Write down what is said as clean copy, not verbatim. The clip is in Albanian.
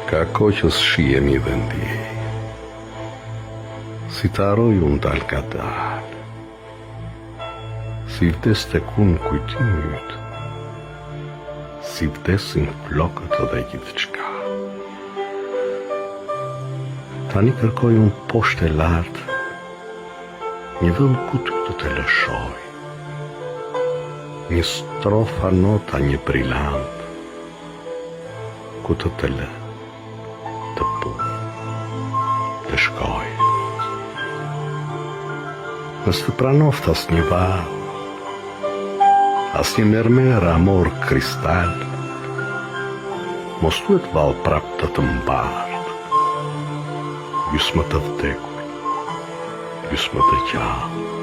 Ka koqës shihemi dhe ndjej, si të aroj unë dal ka dal, si vdes të kun kujtimi yt, si vdesin flokët dhe gjithë qka. Tani kërkoj unë poshtë e lartë, një vend ku ty të të lëshoj, një strofa nota, një brillant, ku të të lë, të punë, të shkoj. Nësë të pranoft as një val, as një mermer, amor, kristal, mos duhet val prap të të mbart, gjysmë të vdekur, gjysmë të gjallë.